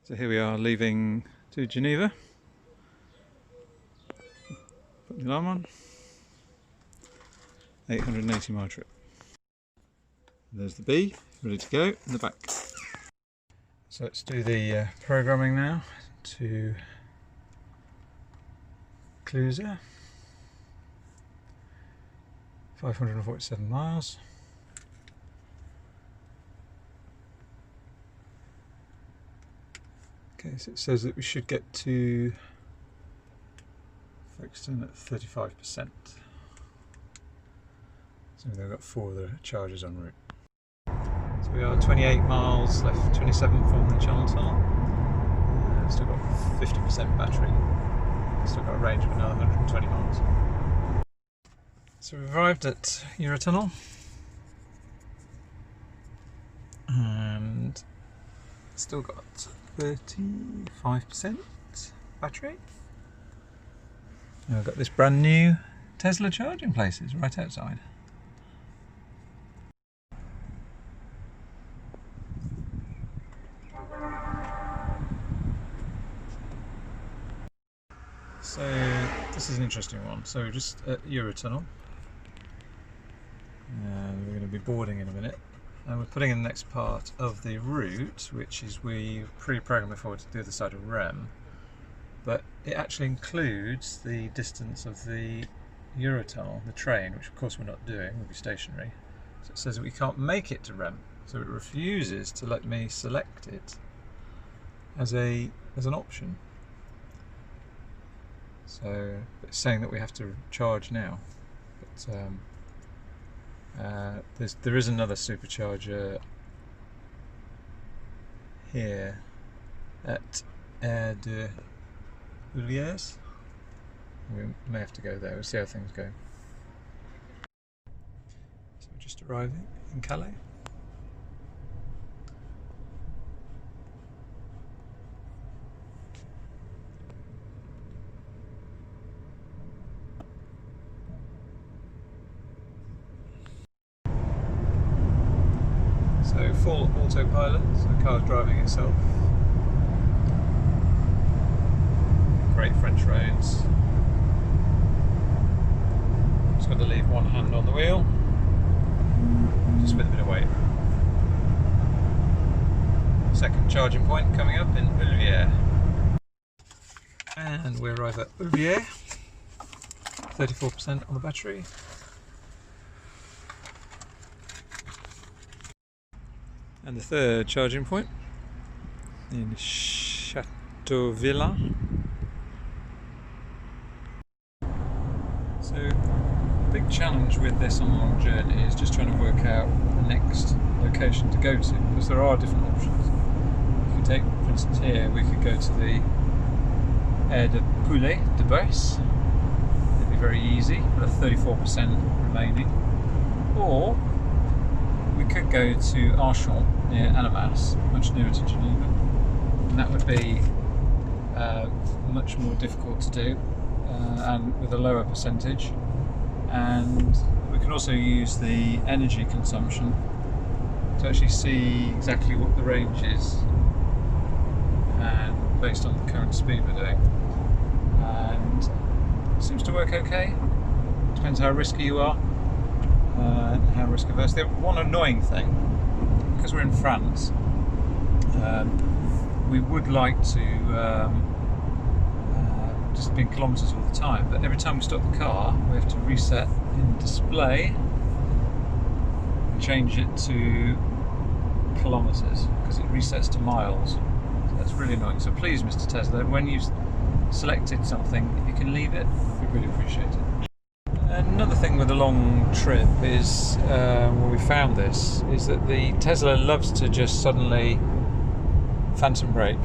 So here we are leaving to Geneva. Put the alarm on. 880-mile trip. There's the B, ready to go in the back. So let's do the programming now to Cluse. 547 miles. Okay, so it says that we should get to Folkestone at 35%. So we've got 4 of the chargers en route. So we are 28 miles left, 27 from the Channel Tunnel. Still got 50% battery. Still got a range of another 120 miles. So we've arrived at Eurotunnel. And still got 35% battery. And we've got this brand new Tesla charging places right outside. So this is an interesting one. So we're just at Eurotunnel. And we're going to be boarding in a minute. And we're putting in the next part of the route, which is we've pre-programmed before to the other side of Rem, but it actually includes the distance of the Eurotunnel, the train, which of course we're not doing, we'll be stationary. So it says that we can't make it to Rem, so it refuses to let me select it as an option. So it's saying that we have to charge now, but there is another supercharger here at de Ulliers. We may have to go there, we'll see how things go. So we're just arriving in Calais. So full autopilot, so the car's driving itself. Great French roads. Just got to leave one hand on the wheel, just with a bit of weight. Second charging point coming up in Ulliers. And we arrive at Ulliers, 34% on the battery. And the third charging point in Châteauvillain. So the big challenge with this on a long journey is just trying to work out the next location to go to, because there are different options. You could take, for instance here, we could go to the Aire de Poulet de Besse. It'd be very easy, but a 34% remaining. Or we could go to Archon near Annemasse, much nearer to Geneva, and that would be much more difficult to do and with a lower percentage. And we can also use the energy consumption to actually see exactly what the range is, and based on the current speed we're doing. And it seems to work okay. Depends how risky you are. How risk averse. The one annoying thing, because we're in France, we would like to just be in kilometres all the time, but every time we stop the car we have to reset in display and change it to kilometres, because it resets to miles. So that's really annoying. So please, Mr. Tesla, when you've selected something, if you can leave it, we'd really appreciate it. Another thing with a long trip is, when we found this, is that the Tesla loves to just suddenly phantom brake.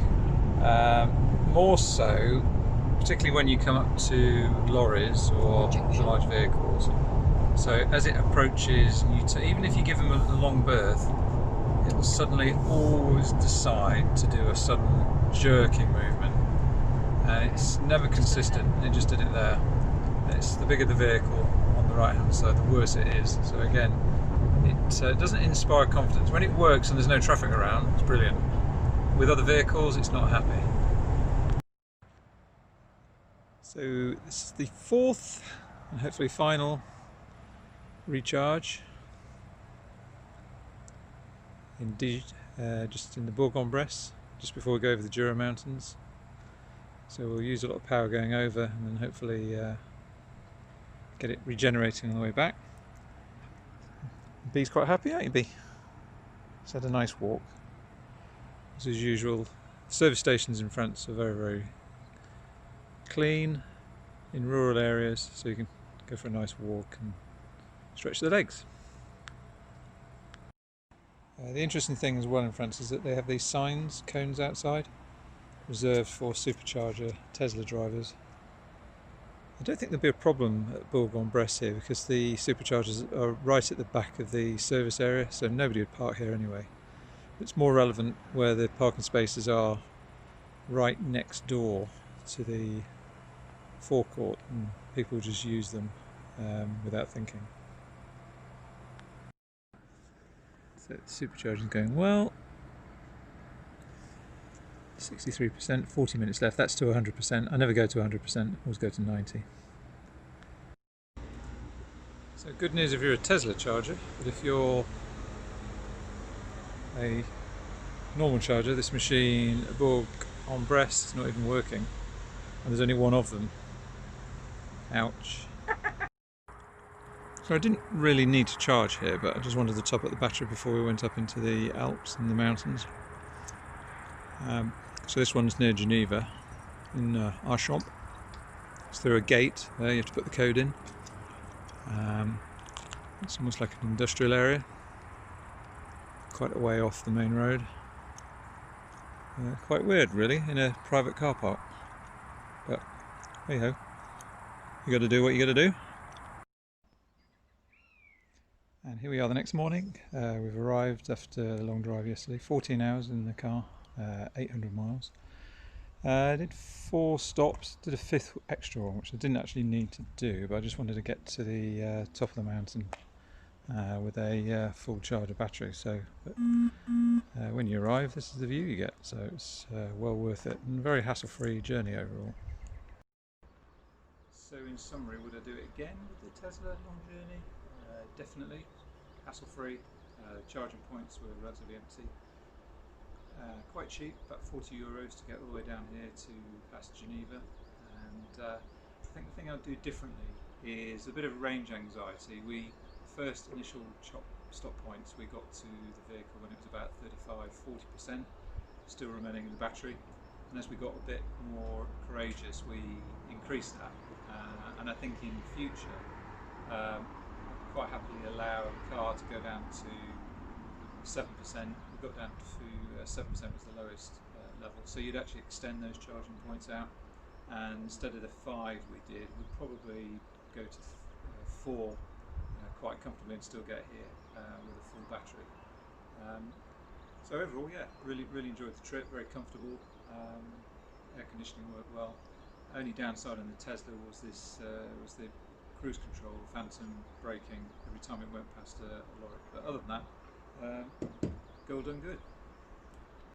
More so, particularly when you come up to lorries or large vehicles. So as it approaches you, even if you give them a long berth, it will suddenly always decide to do a sudden jerking movement. And it's never consistent, it just did it there. It's the bigger the vehicle on the right hand side, the worse it is. So again, it doesn't inspire confidence. When it works and there's no traffic around, it's brilliant. with other vehicles it's not happy. So this is the fourth and hopefully final recharge indeed, just in the Bourg-en-Bresse, just before we go over the Jura Mountains. So we'll use a lot of power going over and then hopefully get it regenerating on the way back. Bee's quite happy, aren't you, Bee? He's had a nice walk. As usual, service stations in France are very, very clean in rural areas, so you can go for a nice walk and stretch the legs. The interesting thing as well in France is that they have these signs, cones outside, reserved for supercharger Tesla drivers. I don't think there'll be a problem at Bourg-en-Bresse here because the superchargers are right at the back of the service area, so nobody would park here anyway. It's more relevant where the parking spaces are right next door to the forecourt and people just use them without thinking. So the supercharger is going well. 63%, 40 minutes left. That's to 100%. I never go to 100%, always go to 90. So good news if you're a Tesla charger, but if you're a normal charger, this machine at Bourg-en-Bresse is not even working, and there's only one of them. Ouch. So I didn't really need to charge here, but I just wanted to top up the battery before we went up into the Alps and the mountains. So this one's near Geneva, in Archamps. It's through a gate there, you have to put the code in. It's almost like an industrial area, quite a way off the main road. Quite weird really, in a private car park. But hey ho, you got to do what you got to do. And here we are the next morning. We've arrived after a long drive yesterday, 14 hours in the car, 800 miles. Did 4 stops, did a 5th extra one, which I didn't actually need to do, but I just wanted to get to the top of the mountain with a full charge of battery. So when you arrive, this is the view you get, so it's well worth it and a very hassle-free journey overall. So in summary, would I do it again with the Tesla long journey? Definitely. Hassle-free. Charging points were relatively empty. Quite cheap, about 40 euros to get all the way down here to past Geneva. And I think the thing I'd do differently is a bit of range anxiety. First initial stop points, we got to the vehicle when it was about 35–40% still remaining in the battery. And as we got a bit more courageous, we increased that. And I think in future, I'd quite happily allow the car to go down to 7%. We got down to 7% was the lowest level. So you'd actually extend those charging points out. And instead of the 5 we did, we'd probably go to 4 quite comfortably and still get here with a full battery. So overall, yeah, really enjoyed the trip. Very comfortable. Air conditioning worked well. Only downside on the Tesla was this was the cruise control, phantom braking every time it went past a lorry. But other than that, go done good.